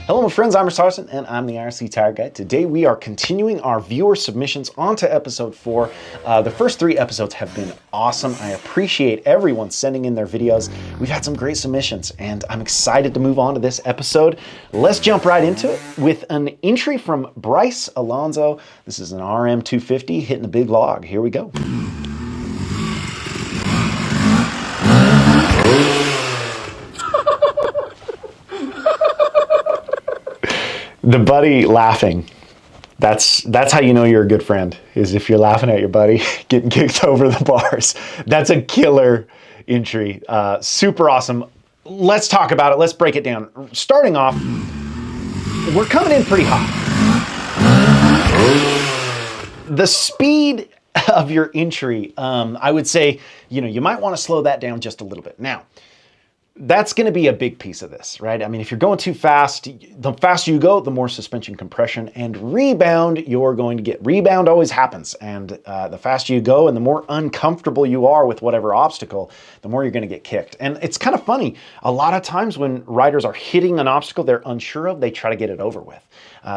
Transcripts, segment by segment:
Hello my friends, I'm Larsen and I'm the IRC Tire Guy. Today we are continuing our viewer submissions onto episode 4. The first 3 episodes have been awesome. I appreciate everyone sending in their videos. We've had some great submissions and I'm excited to move on to this episode. Let's jump right into it with an entry from Bryce Alonso. This is an RM250 hitting a big log. Here we go. The buddy laughing, that's how you know you're a good friend, is if you're laughing at your buddy getting kicked over the bars. That's a killer entry. Super awesome. Let's talk about it. Let's break it down. Starting off, we're coming in pretty hot. The speed of your entry, I would say, you might want to slow that down just a little bit. Now, that's going to be a big piece of this, right? I mean, if you're going too fast, the faster you go, the more suspension compression and rebound you're going to get. Rebound always happens. And the faster you go and the more uncomfortable you are with whatever obstacle, the more you're going to get kicked. And it's kind of funny. A lot of times when riders are hitting an obstacle they're unsure of, they try to get it over with.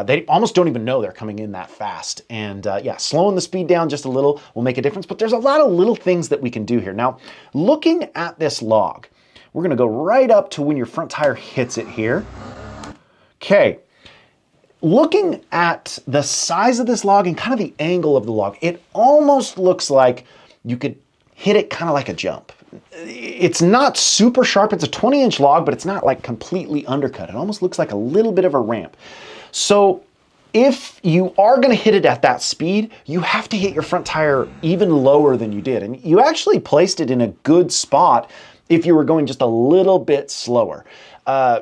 They almost don't even know they're coming in that fast. And yeah, slowing the speed down just a little will make a difference. But there's a lot of little things that we can do here. Now, looking at this log, we're going to go right up to when your front tire hits it here. Okay, looking at the size of this log and kind of the angle of the log, it almost looks like you could hit it kind of like a jump. It's not super sharp. It's a 20-inch log, but it's not like completely undercut. It almost looks like a little bit of a ramp. So if you are going to hit it at that speed, you have to hit your front tire even lower than you did. And you actually placed it in a good spot if you were going just a little bit slower.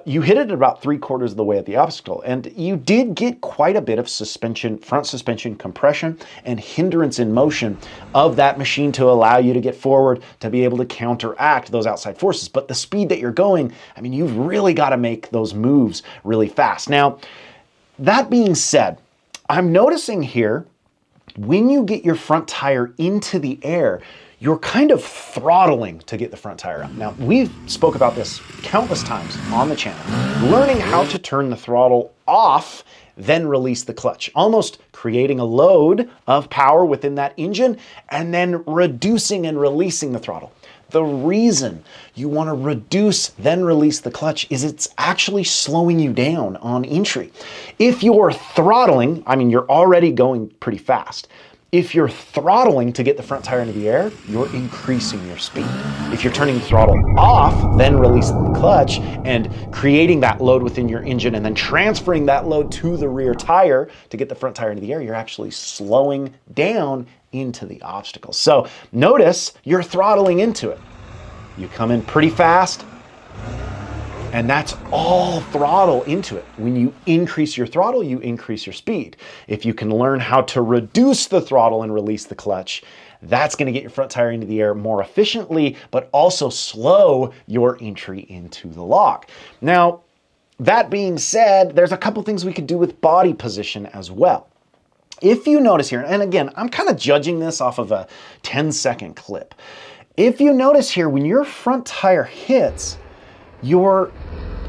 You hit it about 3/4 of the way at the obstacle, and you did get quite a bit of suspension, front suspension compression and hindrance in motion of that machine to allow you to get forward, to be able to counteract those outside forces. But the speed that you're going, I mean, you've really got to make those moves really fast. Now, that being said, I'm noticing here, when you get your front tire into the air, you're kind of throttling to get the front tire out. Now, we've spoke about this countless times on the channel, learning how to turn the throttle off, then release the clutch, almost creating a load of power within that engine and then reducing and releasing the throttle. The reason you want to reduce, then release the clutch is it's actually slowing you down on entry. If you're throttling, I mean, you're already going pretty fast. If you're throttling to get the front tire into the air, you're increasing your speed. If you're turning the throttle off, then releasing the clutch and creating that load within your engine and then transferring that load to the rear tire to get the front tire into the air, you're actually slowing down into the obstacle. So notice you're throttling into it. You come in pretty fast, and that's all throttle into it. When you increase your throttle, you increase your speed. If you can learn how to reduce the throttle and release the clutch, that's going to get your front tire into the air more efficiently, but also slow your entry into the log. Now, that being said, there's a couple things we could do with body position as well. If you notice here, and again, I'm kind of judging this off of a 10-second clip. If you notice here, when your front tire hits, you're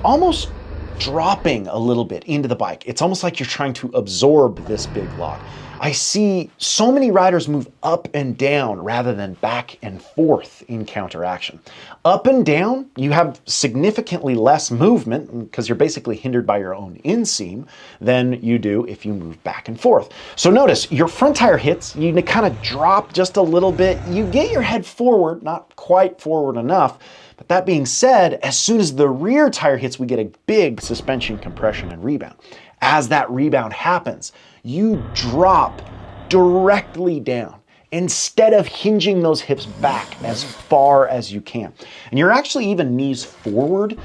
almost dropping a little bit into the bike. It's almost like you're trying to absorb this big log. I see so many riders move up and down rather than back and forth in counteraction. Up and down, you have significantly less movement because you're basically hindered by your own inseam than you do if you move back and forth. So notice your front tire hits, you kind of drop just a little bit. You get your head forward, not quite forward enough. But that being said, as soon as the rear tire hits, we get a big suspension compression and rebound. As that rebound happens, you drop directly down instead of hinging those hips back as far as you can. And you're actually even knees forward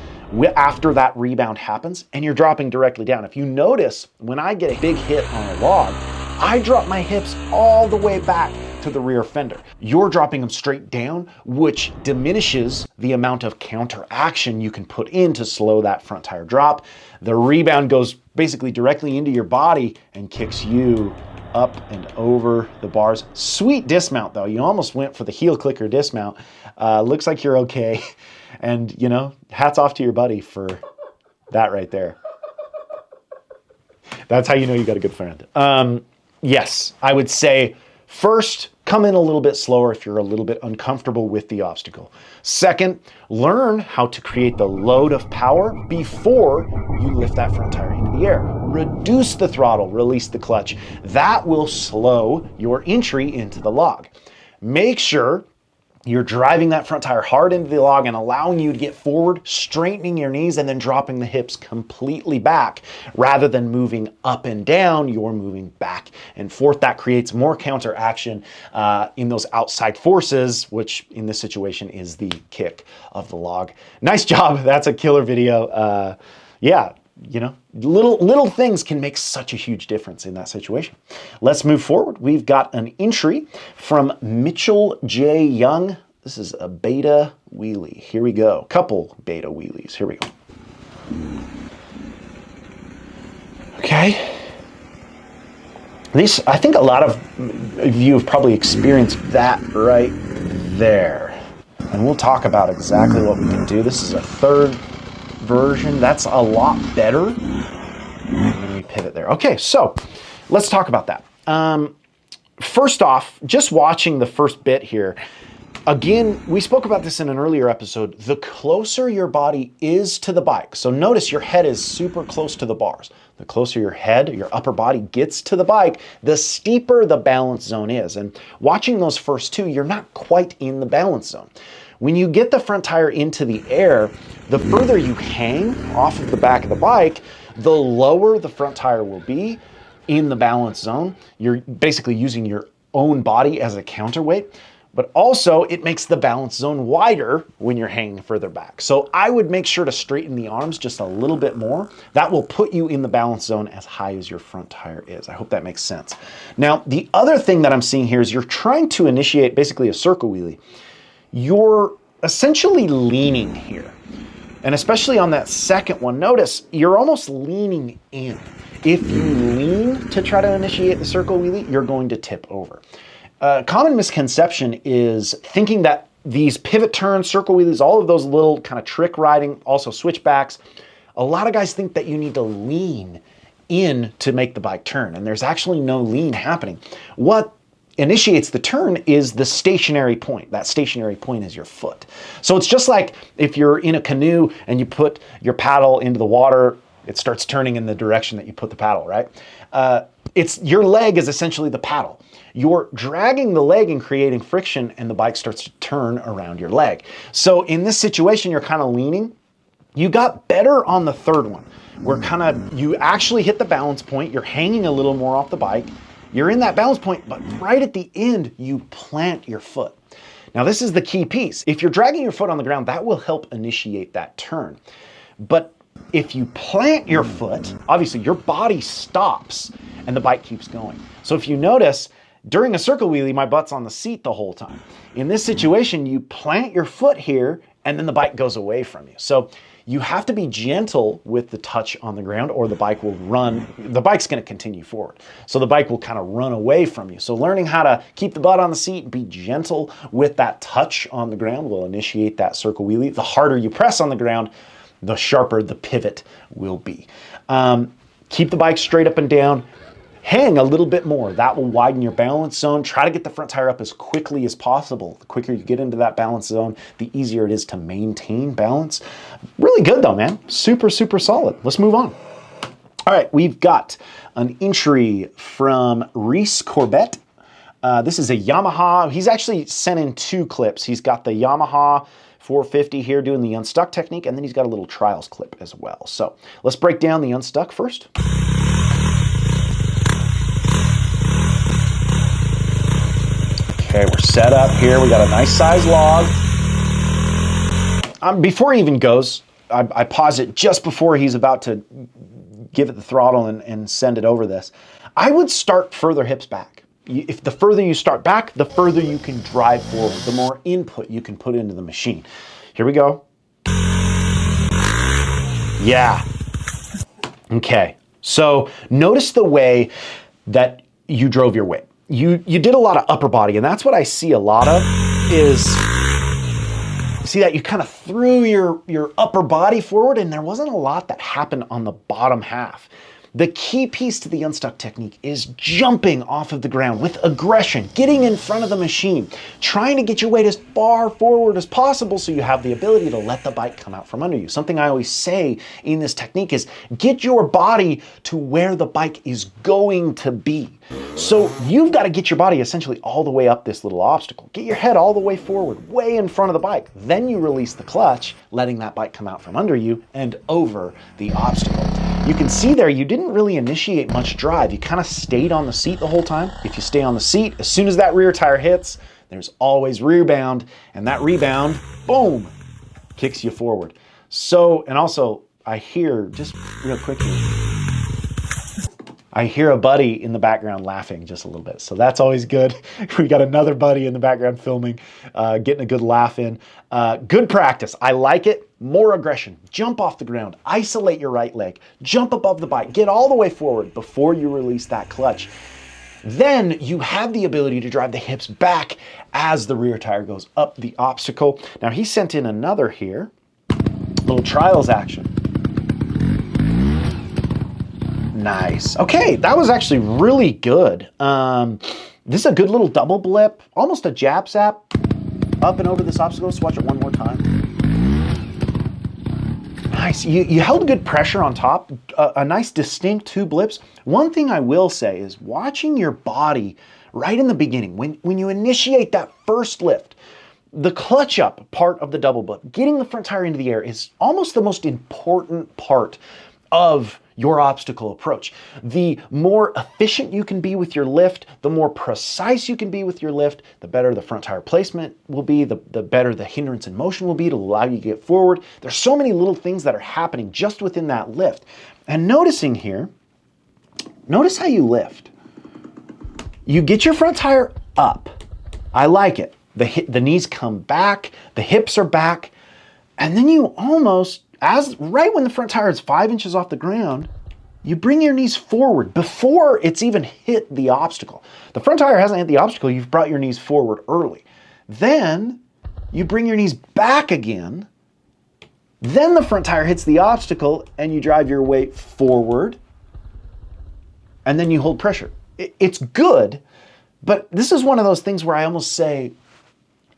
after that rebound happens, and you're dropping directly down. If you notice, when I get a big hit on a log, I drop my hips all the way back to the rear fender. You're dropping them straight down, which diminishes the amount of counteraction you can put in to slow that front tire drop. The rebound goes basically directly into your body and kicks you up and over the bars. Sweet dismount though. You almost went for the heel clicker dismount. Looks like you're okay. And hats off to your buddy for that right there. That's how you know you got a good friend. Yes, I would say first, come in a little bit slower if you're a little bit uncomfortable with the obstacle. Second, learn how to create the load of power before you lift that front tire into the air. Reduce the throttle, release the clutch. That will slow your entry into the log. Make sure you're driving that front tire hard into the log and allowing you to get forward, straightening your knees, and then dropping the hips completely back. Rather than moving up and down, you're moving back and forth. That creates more counteraction in those outside forces, which in this situation is the kick of the log. Nice job. That's a killer video. Yeah. You know, little things can make such a huge difference in that situation. Let's move forward. We've got an entry from Mitchell J. Young. This is a beta wheelie. Here we go. Couple beta wheelies. Here we go. Okay. I think a lot of you have probably experienced that right there. And we'll talk about exactly what we can do. This is a third version. That's a lot better. And then we pivot there. Okay, so let's talk about that. First off, just watching the first bit here, again, we spoke about this in an earlier episode. The closer your body is to the bike, so notice your head is super close to the bars. The closer your head, your upper body gets to the bike, the steeper the balance zone is. And watching those first two, you're not quite in the balance zone. When you get the front tire into the air, the further you hang off of the back of the bike, the lower the front tire will be in the balance zone. You're basically using your own body as a counterweight, but also it makes the balance zone wider when you're hanging further back. So I would make sure to straighten the arms just a little bit more. That will put you in the balance zone as high as your front tire is. I hope that makes sense. Now, the other thing that I'm seeing here is you're trying to initiate basically a circle wheelie. You're essentially leaning here. And especially on that second one, notice you're almost leaning in. If you lean to try to initiate the circle wheelie, you're going to tip over. A common misconception is thinking that these pivot turns, circle wheelies, all of those little kind of trick riding, also switchbacks, a lot of guys think that you need to lean in to make the bike turn, and there's actually no lean happening. What initiates the turn is the stationary point. That stationary point is your foot. So it's just like if you're in a canoe and you put your paddle into the water, it starts turning in the direction that you put the paddle, right? Your leg is essentially the paddle. You're dragging the leg and creating friction, and the bike starts to turn around your leg. So in this situation, you're kind of leaning. You got better on the third one, where you actually hit the balance point. You're hanging a little more off the bike. You're in that balance point, but right at the end, you plant your foot. Now, this is the key piece. If you're dragging your foot on the ground, that will help initiate that turn. But if you plant your foot, obviously your body stops and the bike keeps going. So if you notice, during a circle wheelie, my butt's on the seat the whole time. In this situation, you plant your foot here and then the bike goes away from you. So you have to be gentle with the touch on the ground or the bike will run. The bike's going to continue forward. So the bike will kind of run away from you. So learning how to keep the butt on the seat and be gentle with that touch on the ground will initiate that circle wheelie. The harder you press on the ground, the sharper the pivot will be. Keep the bike straight up and down. Hang a little bit more. That will widen your balance zone. Try to get the front tire up as quickly as possible. The quicker you get into that balance zone, the easier it is to maintain balance. Really good though, man. Super, super solid. Let's move on. All right, we've got an entry from Reese Corbett. This is a Yamaha. He's actually sent in two clips. He's got the Yamaha 450 here doing the Unstuck technique, and then he's got a little trials clip as well. So let's break down the Unstuck first. Okay, we're set up here. We got a nice size log. Before he even goes, I pause it just before he's about to give it the throttle and send it over this. I would start further hips back. If the further you start back, the further you can drive forward, the more input you can put into the machine. Here we go. Yeah. Okay. So notice the way that you drove your weight. You did a lot of upper body, and that's what I see a lot of is, see that you kind of threw your upper body forward and there wasn't a lot that happened on the bottom half. The key piece to the unstuck technique is jumping off of the ground with aggression, getting in front of the machine, trying to get your weight as far forward as possible so you have the ability to let the bike come out from under you. Something I always say in this technique is get your body to where the bike is going to be. So you've got to get your body essentially all the way up this little obstacle. Get your head all the way forward, way in front of the bike. Then you release the clutch, letting that bike come out from under you and over the obstacle. You can see there, you didn't really initiate much drive. You kind of stayed on the seat the whole time. If you stay on the seat, as soon as that rear tire hits, there's always rebound, and that rebound, boom, kicks you forward. So, and also, I hear, just real quickly, I hear a buddy in the background laughing just a little bit. So that's always good. We got another buddy in the background filming, getting a good laugh in. Good practice. I like it. More aggression. Jump off the ground. Isolate your right leg. Jump above the bike. Get all the way forward before you release that clutch. Then you have the ability to drive the hips back as the rear tire goes up the obstacle. Now he sent in another here. Little trials action. Nice. Okay, that was actually really good. This is a good little double blip, almost a jab zap up and over this obstacle. Let's watch it one more time. Nice. You held good pressure on top, a nice distinct 2 blips. One thing I will say is watching your body right in the beginning, when you initiate that first lift, the clutch up part of the double blip, getting the front tire into the air is almost the most important part of your obstacle approach. The more efficient you can be with your lift, the more precise you can be with your lift, the better the front tire placement will be, the better the hindrance and motion will be to allow you to get forward. There's so many little things that are happening just within that lift. And noticing here, notice how you lift. You get your front tire up. I like it. The knees come back, the hips are back, and then you almost, right when the front tire is 5 inches off the ground, you bring your knees forward before it's even hit the obstacle. The front tire hasn't hit the obstacle, you've brought your knees forward early. Then you bring your knees back again, then the front tire hits the obstacle and you drive your weight forward, and then you hold pressure. It's good, but this is one of those things where I almost say,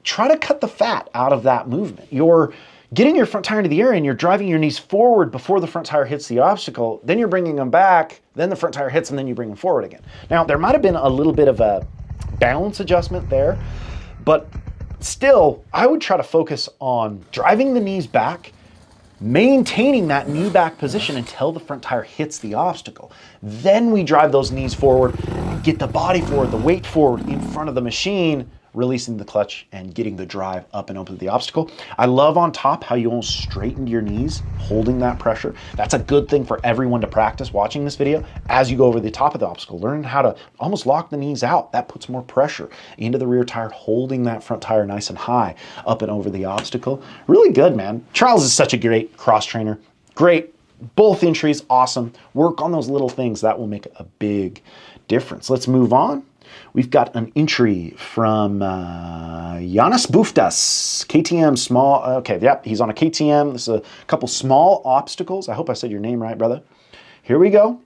try to cut the fat out of that movement. You're getting your front tire into the air and you're driving your knees forward before the front tire hits the obstacle, then you're bringing them back, then the front tire hits and then you bring them forward again. Now, there might have been a little bit of a balance adjustment there, but still, I would try to focus on driving the knees back, maintaining that knee back position until the front tire hits the obstacle. Then we drive those knees forward, get the body forward, the weight forward in front of the machine, releasing the clutch and getting the drive up and over the obstacle. I love on top how you almost straightened your knees, holding that pressure. That's a good thing for everyone to practice watching this video as you go over the top of the obstacle. Learn how to almost lock the knees out. That puts more pressure into the rear tire, holding that front tire nice and high up and over the obstacle. Really good, man. Trials is such a great cross trainer. Great. Both entries, awesome. Work on those little things. That will make a big difference. Let's move on. We've got an entry from Yanis Buftas, KTM small. Okay, yep, he's on a KTM. This is a couple small obstacles. I hope I said your name right, brother. Here we go.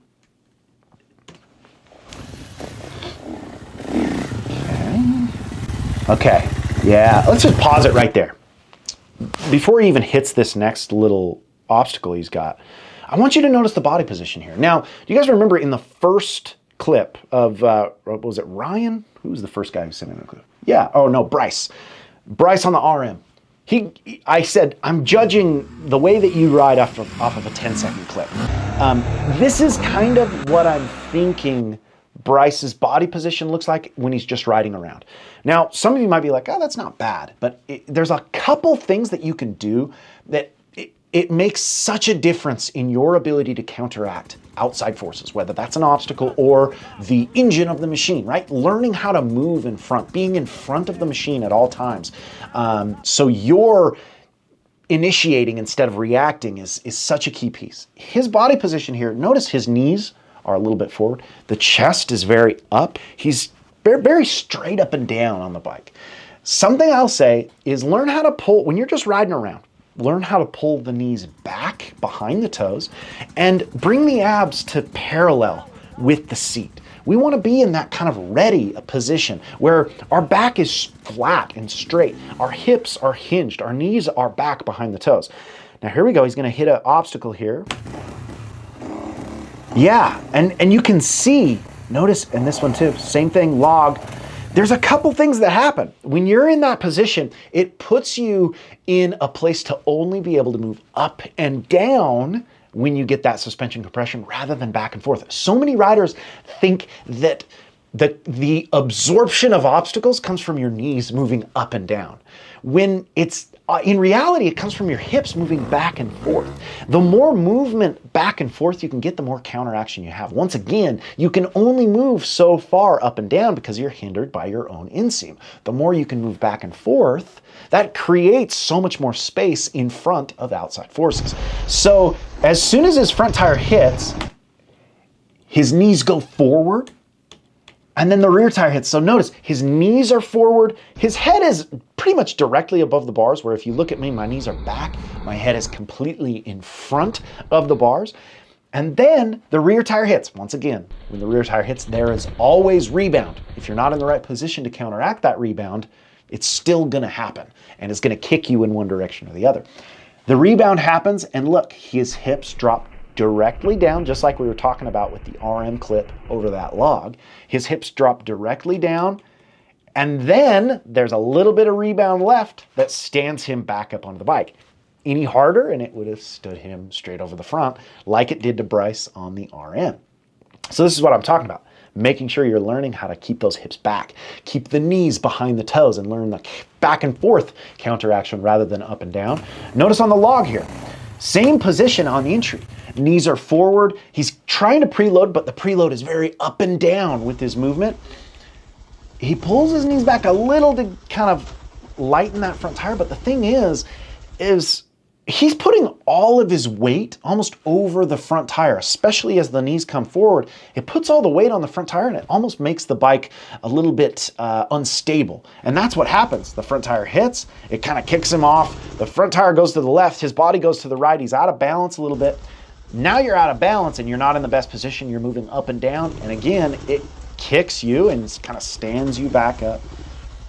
Okay, yeah, let's just pause it right there. Before he even hits this next little obstacle he's got, I want you to notice the body position here. Now, do you guys remember in the first clip of, what was it, Ryan? Who was the first guy who sent in a clip? Yeah, oh no, Bryce. Bryce on the RM. I said, I'm judging the way that you ride off of a 10-second clip. This is kind of what I'm thinking Bryce's body position looks like when he's just riding around. Now, some of you might be like, oh, that's not bad, but there's a couple things that you can do that it makes such a difference in your ability to counteract outside forces, whether that's an obstacle or the engine of the machine, right? Learning how to move in front, being in front of the machine at all times. So you're initiating instead of reacting is such a key piece. His body position here, notice his knees are a little bit forward. The chest is very up. He's very straight up and down on the bike. Something I'll say is learn how to pull, when you're just riding around, learn how to pull the knees back behind the toes and bring the abs to parallel with the seat. We want to be in that kind of ready position where our back is flat and straight. Our hips are hinged. Our knees are back behind the toes. Now here we go. He's going to hit an obstacle here. Yeah, and you can see, notice in this one too, same thing, log. There's a couple things that happen. When you're in that position, it puts you in a place to only be able to move up and down when you get that suspension compression rather than back and forth. So many riders think that the absorption of obstacles comes from your knees moving up and down, when it's in reality, it comes from your hips moving back and forth. The more movement back and forth you can get, the more counteraction you have. Once again, you can only move so far up and down because you're hindered by your own inseam. The more you can move back and forth, that creates so much more space in front of outside forces. So as soon as his front tire hits, his knees go forward, and then the rear tire hits. So notice his knees are forward. His head is pretty much directly above the bars, where if you look at me, my knees are back. My head is completely in front of the bars. And then the rear tire hits. Once again, when the rear tire hits, there is always rebound. If you're not in the right position to counteract that rebound, it's still going to happen. And it's going to kick you in one direction or the other. The rebound happens, and look, his hips drop directly down, just like we were talking about with the RM clip over that log. His hips drop directly down, and then there's a little bit of rebound left that stands him back up onto the bike. Any harder, and it would have stood him straight over the front, like it did to Bryce on the RM. So this is what I'm talking about. Making sure you're learning how to keep those hips back, keep the knees behind the toes, and learn the back and forth counteraction rather than up and down. Notice on the log here, same position on the entry. Knees are forward. He's trying to preload, but the preload is very up and down with his movement. He pulls his knees back a little to kind of lighten that front tire, but the thing is he's putting all of his weight almost over the front tire, especially as the knees come forward. It puts all the weight on the front tire, and it almost makes the bike a little bit unstable. And that's what happens. The front tire hits, it kind of kicks him off. The front tire goes to the left, his body goes to the right. He's out of balance a little bit. Now you're out of balance and you're not in the best position. You're moving up and down. And again, it kicks you and kind of stands you back up.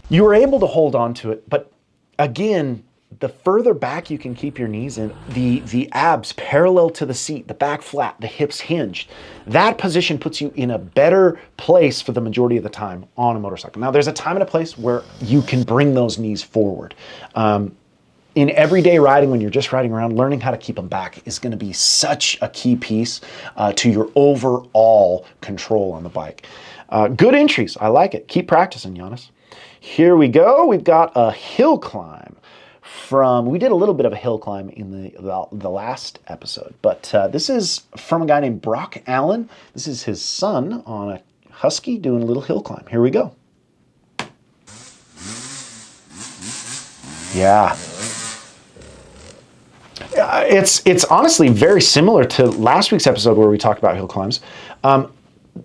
You were able to hold on to it, but again, the further back you can keep your knees in, the abs parallel to the seat, the back flat, the hips hinged, that position puts you in a better place for the majority of the time on a motorcycle. Now, there's a time and a place where you can bring those knees forward. In everyday riding, when you're just riding around, learning how to keep them back is going to be such a key piece to your overall control on the bike. Good entries. I like it. Keep practicing, Giannis. Here we go. We've got a hill climb. We did a little bit of a hill climb in the last episode, but this is from a guy named Brock Allen. This is his son on a Husky doing a little hill climb. Here we go. Yeah. It's honestly very similar to last week's episode where we talked about hill climbs.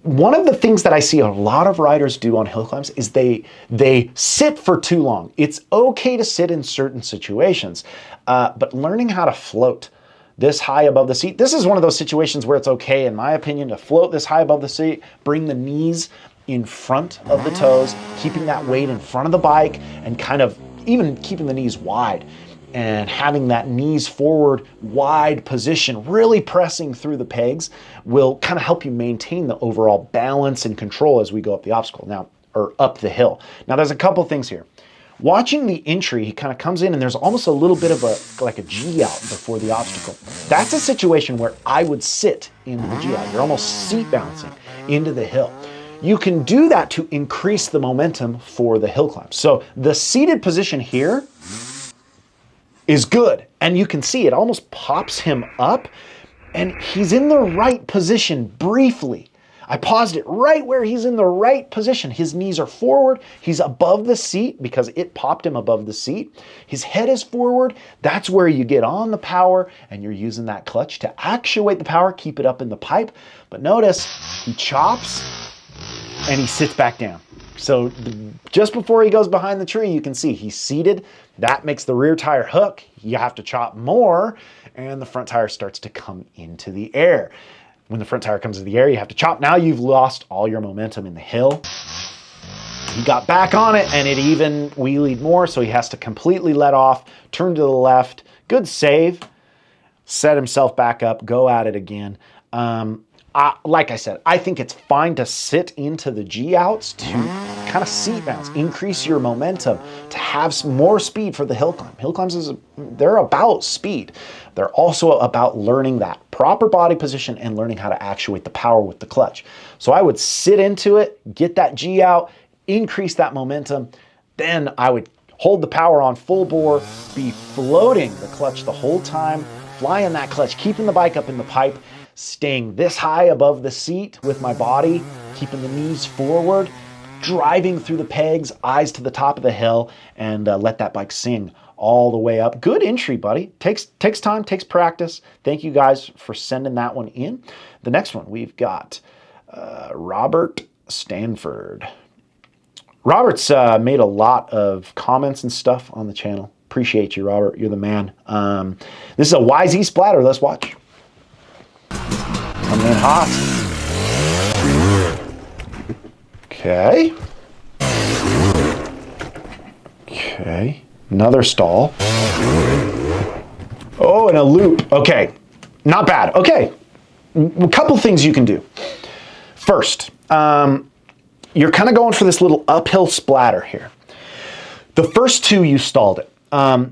One of the things that I see a lot of riders do on hill climbs is they sit for too long. It's okay to sit in certain situations, but learning how to float this high above the seat, this is one of those situations where it's okay, in my opinion, to float this high above the seat, bring the knees in front of the toes, keeping that weight in front of the bike, and kind of even keeping the knees wide. And having that knees forward wide position, really pressing through the pegs, will kind of help you maintain the overall balance and control as we go up the obstacle now, or up the hill. Now there's a couple things here. Watching the entry, he kind of comes in and there's almost a little bit of like a G out before the obstacle. That's a situation where I would sit in the G out. You're almost seat bouncing into the hill. You can do that to increase the momentum for the hill climb. So the seated position here is good. And you can see it almost pops him up and he's in the right position briefly. I paused it right where he's in the right position. His knees are forward. He's above the seat because it popped him above the seat. His head is forward. That's where you get on the power and you're using that clutch to actuate the power, keep it up in the pipe. But notice he chops and he sits back down. So just before he goes behind the tree, you can see he's seated. That makes the rear tire hook. You have to chop more, and the front tire starts to come into the air. When the front tire comes into the air, you have to chop. Now you've lost all your momentum in the hill. He got back on it, and it even wheelied more, so he has to completely let off, turn to the left. Good save. Set himself back up, go at it again. Like I said, I think it's fine to sit into the G-outs to kind of seat bounce, increase your momentum, to have more speed for the hill climb. Hill climbs, they're about speed. They're also about learning that proper body position and learning how to actuate the power with the clutch. So I would sit into it, get that G out, increase that momentum. Then I would hold the power on full bore, be floating the clutch the whole time, flying that clutch, keeping the bike up in the pipe, staying this high above the seat with my body, keeping the knees forward, driving through the pegs, eyes to the top of the hill, and let that bike sing all the way up. Good entry, buddy. Takes time, takes practice. Thank you guys for sending that one in. The next one, we've got Robert Stanford. Robert's made a lot of comments and stuff on the channel. Appreciate you, Robert. You're the man. This is a YZ splatter. Let's watch. Coming in hot. Okay. Okay. Another stall. Oh, and a loop. Okay. Not bad. Okay. A couple things you can do. First, you're kind of going for this little uphill splatter here. The first two, you stalled it.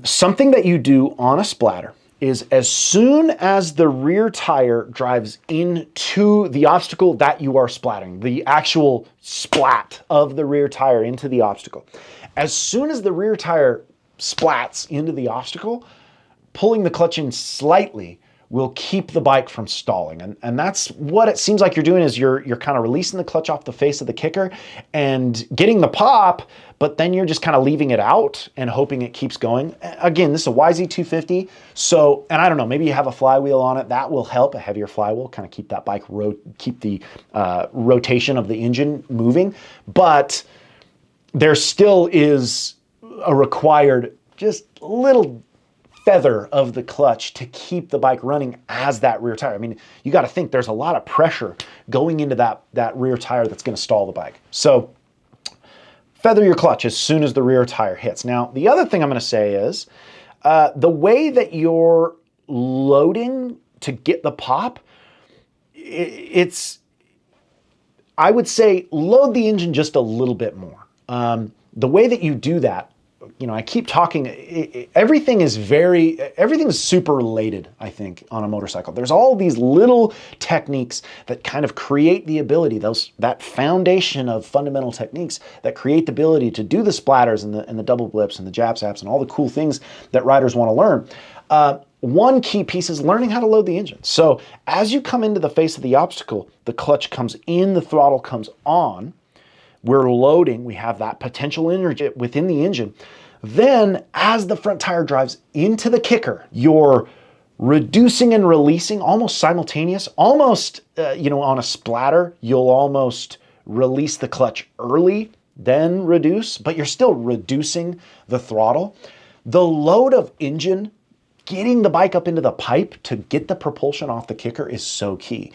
Something that you do on a splatter is as soon as the rear tire drives into the obstacle that you are splattering, the actual splat of the rear tire into the obstacle, as soon as the rear tire splats into the obstacle, pulling the clutch in slightly will keep the bike from stalling. And that's what it seems like you're doing, is you're kind of releasing the clutch off the face of the kicker and getting the pop, but then you're just kind of leaving it out and hoping it keeps going. Again, this is a YZ250. So, and I don't know, maybe you have a flywheel on it. That will help, a heavier flywheel, kind of keep that bike, keep the rotation of the engine moving. But there still is a required just little feather of the clutch to keep the bike running as that rear tire. I mean, you got to think there's a lot of pressure going into that rear tire that's going to stall the bike. So feather your clutch as soon as the rear tire hits. Now, the other thing I'm going to say is the way that you're loading to get the pop, I would say load the engine just a little bit more. The way that you do that, you know, I keep talking, everything is super related, I think, on a motorcycle. There's all these little techniques that kind of create the ability, that foundation of fundamental techniques that create the ability to do the splatters and the double blips and the jab saps and all the cool things that riders want to learn. One key piece is learning how to load the engine. So as you come into the face of the obstacle, the clutch comes in, the throttle comes on. We're loading, we have that potential energy within the engine. Then as the front tire drives into the kicker, you're reducing and releasing almost simultaneous, almost, on a splatter, you'll almost release the clutch early, then reduce, but you're still reducing the throttle. The load of engine, getting the bike up into the pipe to get the propulsion off the kicker is so key.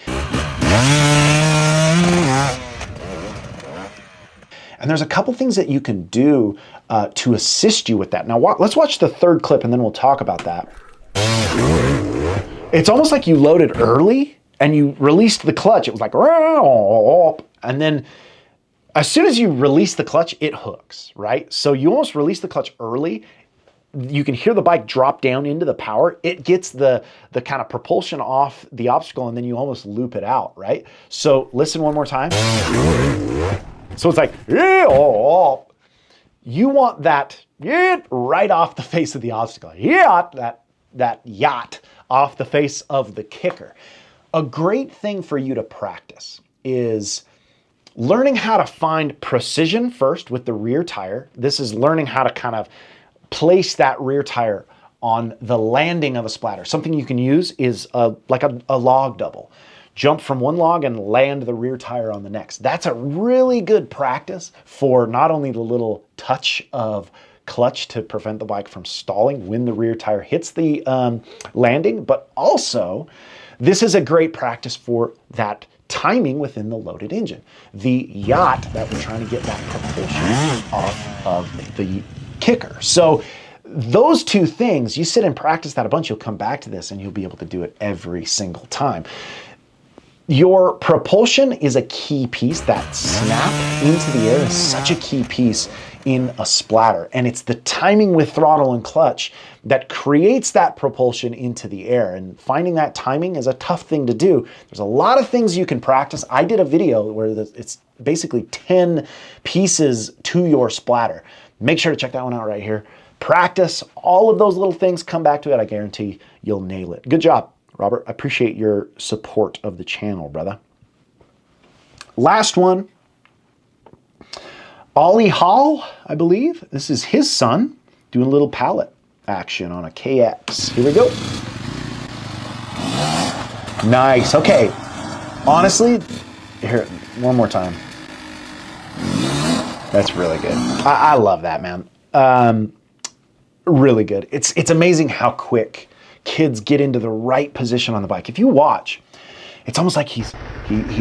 And there's a couple things that you can do to assist you with that. Now, let's watch the third clip and then we'll talk about that. It's almost like you loaded early and you released the clutch. It was like, and then as soon as you release the clutch, it hooks, right? So you almost release the clutch early. You can hear the bike drop down into the power. It gets the kind of propulsion off the obstacle and then you almost loop it out, right? So listen one more time. So it's like, you want that right off the face of the obstacle. That yacht off the face of the kicker. A great thing for you to practice is learning how to find precision first with the rear tire. This is learning how to kind of place that rear tire on the landing of a splatter. Something you can use is like a log double. jump from one log and land the rear tire on the next. That's a really good practice for not only the little touch of clutch to prevent the bike from stalling when the rear tire hits the landing, but also this is a great practice for that timing within the loaded engine. The yacht that we're trying to get that propulsion off of the kicker. So those two things, you sit and practice that a bunch, you'll come back to this and you'll be able to do it every single time. Your propulsion is a key piece. That snap into the air is such a key piece in a splatter. And it's the timing with throttle and clutch that creates that propulsion into the air. And finding that timing is a tough thing to do. There's a lot of things you can practice. I did a video where it's basically 10 pieces to your splatter. Make sure to check that one out right here. Practice all of those little things, come back to it. I guarantee you'll nail it. Good job, Robert. I appreciate your support of the channel, brother. Last one. Ollie Hall, I believe. This is his son doing a little pallet action on a KX. Here we go. Nice. Okay. Honestly, here, one more time. That's really good. I love that, man. Really good. It's amazing how quick kids get into the right position on the bike. If you watch, it's almost like he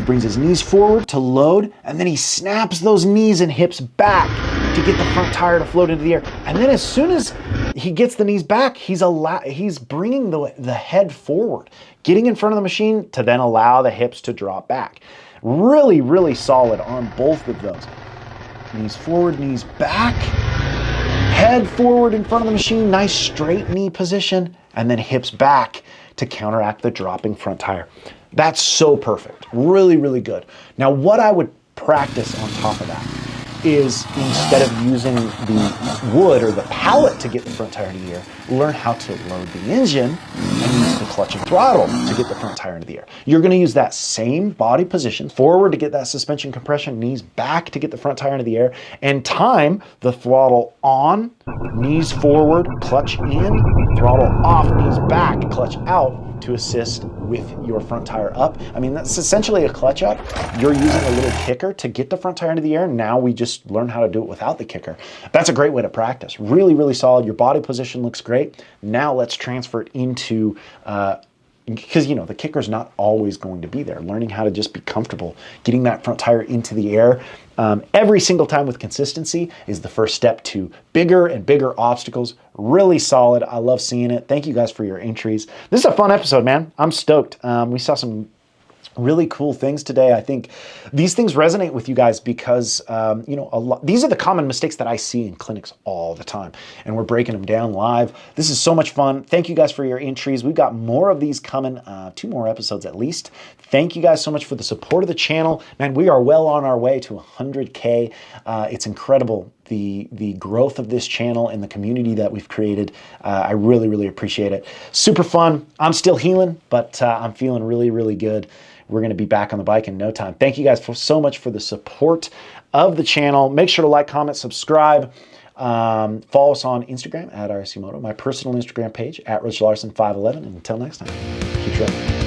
brings his knees forward to load, and then he snaps those knees and hips back to get the front tire to float into the air. And then as soon as he gets the knees back, he's bringing the head forward, getting in front of the machine to then allow the hips to drop back. Really, really solid on both of those. Knees forward, knees back, head forward in front of the machine, nice straight knee position, and then hips back to counteract the dropping front tire. That's so perfect. Really, really good. Now, what I would practice on top of that is, instead of using the wood or the pallet to get the front tire into the air, learn how to load the engine and use the clutch and throttle to get the front tire into the air. You're going to use that same body position, forward to get that suspension compression, knees back to get the front tire into the air, and time the throttle on, knees forward, clutch in, throttle off, knees back, clutch out, to assist with your front tire up. I mean, that's essentially a clutch up. You're using a little kicker to get the front tire into the air. Now we just learn how to do it without the kicker. That's a great way to practice. Really, really solid. Your body position looks great. Now let's transfer it into, because you know, the kicker's not always going to be there. Learning how to just be comfortable getting that front tire into the air every single time with consistency is the first step to bigger and bigger obstacles. Really solid. I love seeing it. Thank you guys for your entries. This is a fun episode, man. I'm stoked. We saw some really cool things today. I think these things resonate with you guys because, you know, these are the common mistakes that I see in clinics all the time, and we're breaking them down live. This is so much fun. Thank you guys for your entries. We've got more of these coming, 2 more episodes at least. Thank you guys so much for the support of the channel. Man, we are well on our way to 100K. It's incredible, the growth of this channel and the community that we've created. I really, really appreciate it. Super fun. I'm still healing, but I'm feeling really, really good. We're going to be back on the bike in no time. Thank you guys so much for the support of the channel. Make sure to like, comment, subscribe. Follow us on Instagram at IRC Moto, my personal Instagram page at Larsen511. And until next time, keep trucking.